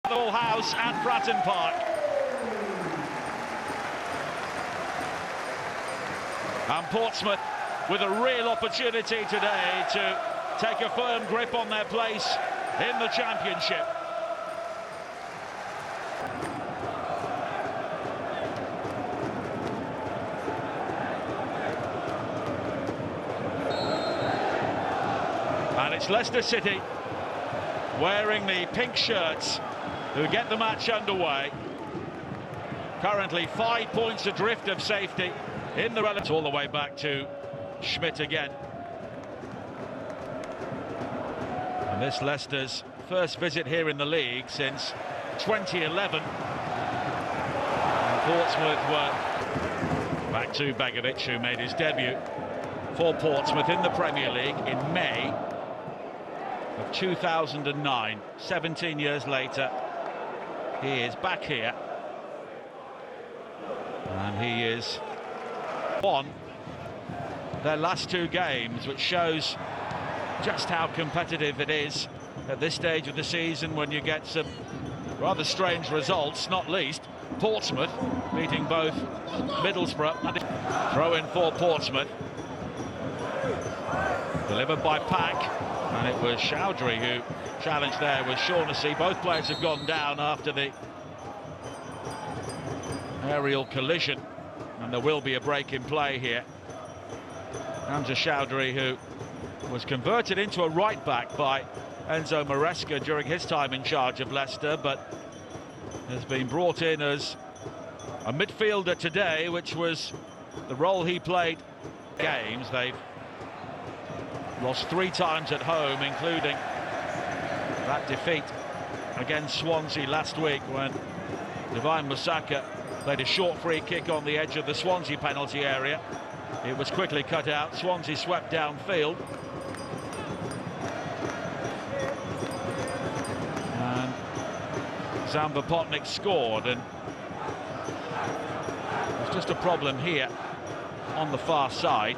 Full house at Fratton Park. And Portsmouth with a real opportunity today to take a firm grip on their place in the Championship. And it's Leicester City wearing the pink shirts who get the match underway. Currently 5 points adrift of safety in the relative. All the way back to Schmidt again. And this Leicester's first visit here in the league since 2011. And Portsmouth were back to Begovic, who made his debut for Portsmouth in the Premier League in May of 2009. 17 years later, he is back here, and he is won their last 2 games, which shows just how competitive it is at this stage of the season when you get some rather strange results, not least Portsmouth beating both Middlesbrough. Throw in for Portsmouth, delivered by Pack. And it was Chowdhury who challenged there with Shaughnessy. Both players have gone down after the aerial collision, and there will be a break in play here. Hamza Chowdhury, who was converted into a right back by Enzo Maresca during his time in charge of Leicester, but has been brought in as a midfielder today, which was the role he played in games. They've lost 3 times at home, including that defeat against Swansea last week when Divine Musaka played a short free kick on the edge of the Swansea penalty area. It was quickly cut out. Swansea swept downfield. And Zamba Potnik scored, and there's just a problem here on the far side.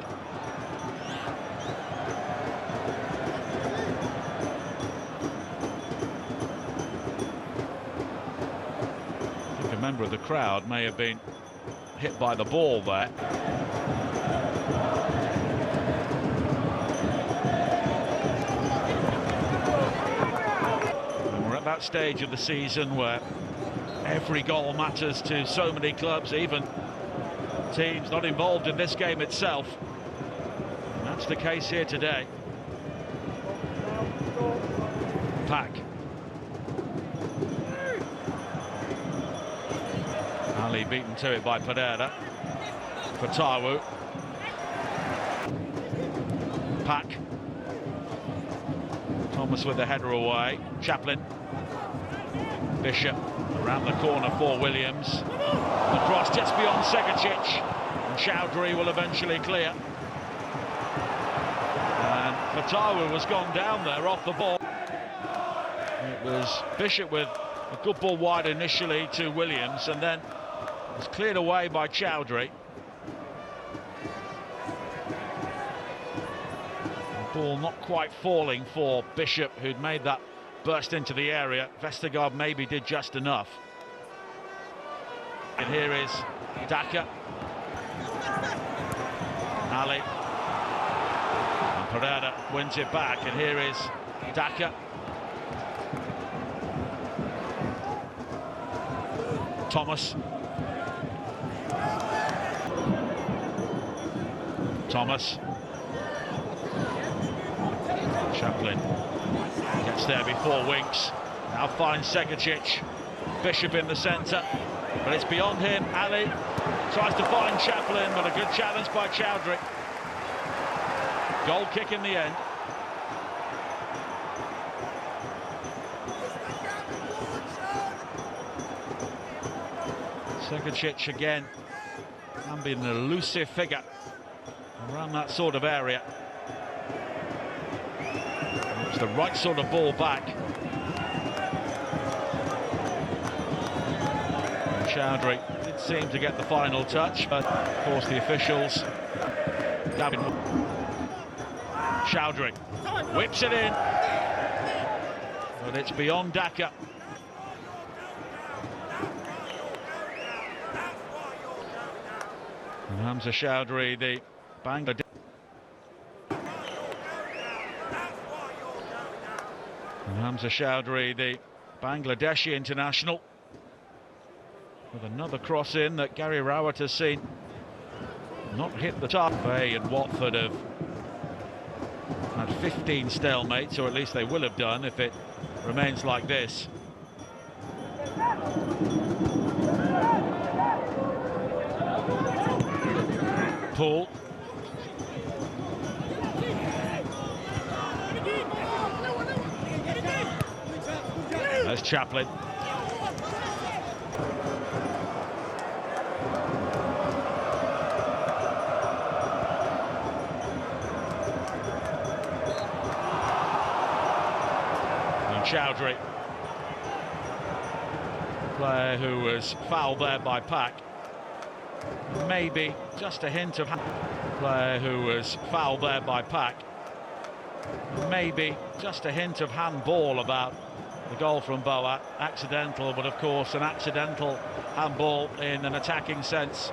A member of the crowd may have been hit by the ball there. And we're at that stage of the season where every goal matters to so many clubs, even teams not involved in this game itself. And that's the case here today. Pack. Ali beaten to it by Pereira. Fatawu. Pack. Thomas with the header away. Chaplin. Bishop around the corner for Williams. The cross just beyond Segacic, and Chowdhury will eventually clear. And Fatawu has gone down there off the ball. It was Bishop with a good ball wide initially to Williams, and then was cleared away by Chowdhury. The ball not quite falling for Bishop, who'd made that burst into the area. Vestergaard maybe did just enough. And here is Daka. Ali. And Pereira wins it back, and here is Daka. Thomas. Chaplin gets there before Winks. Now finds Segacic. Bishop in the centre, but it's beyond him. Ali tries to find Chaplin, but a good challenge by Chowdhury. Goal kick in the end. Segacic again can be an elusive figure around that sort of area. It's the right sort of ball back. And Chowdhury did seem to get the final touch, but of course the officials. Gavin Chowdhury whips it in, but it's beyond Daka. Hamza Chowdhury, the Bangladesh. Hamza Chowdhury, the Bangladeshi international, with another cross in that Gary Rowett has seen not hit the top. Bay and Watford have had 15 stalemates, or at least they will have done if it remains like this. Paul. There's Chaplin. And Chowdhury, player who was fouled there by Pack. Maybe just a hint of player who was fouled there by Pack. Maybe just a hint of handball about the goal from Boa. Accidental, but of course an accidental handball in an attacking sense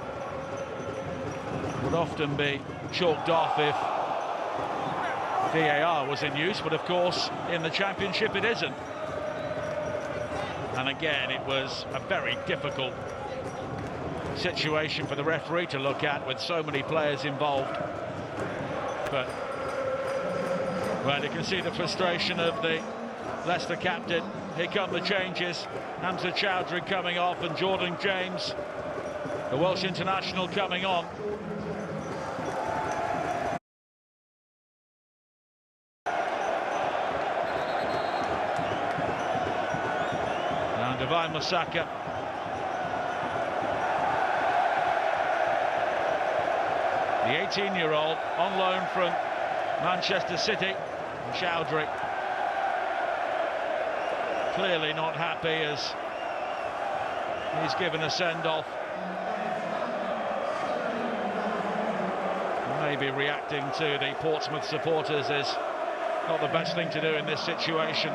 would often be chalked off if VAR was in use, but of course in the Championship it isn't. And again, it was a very difficult situation for the referee to look at with so many players involved. But well, you can see the frustration of the Leicester captain. Here come the changes. Hamza Chowdhury coming off and Jordan James, the Welsh international, coming on. Now Divine Masaka. The 18-year-old on loan from Manchester City. And Chowdhury clearly not happy as he's given a send-off. Maybe reacting to the Portsmouth supporters is not the best thing to do in this situation.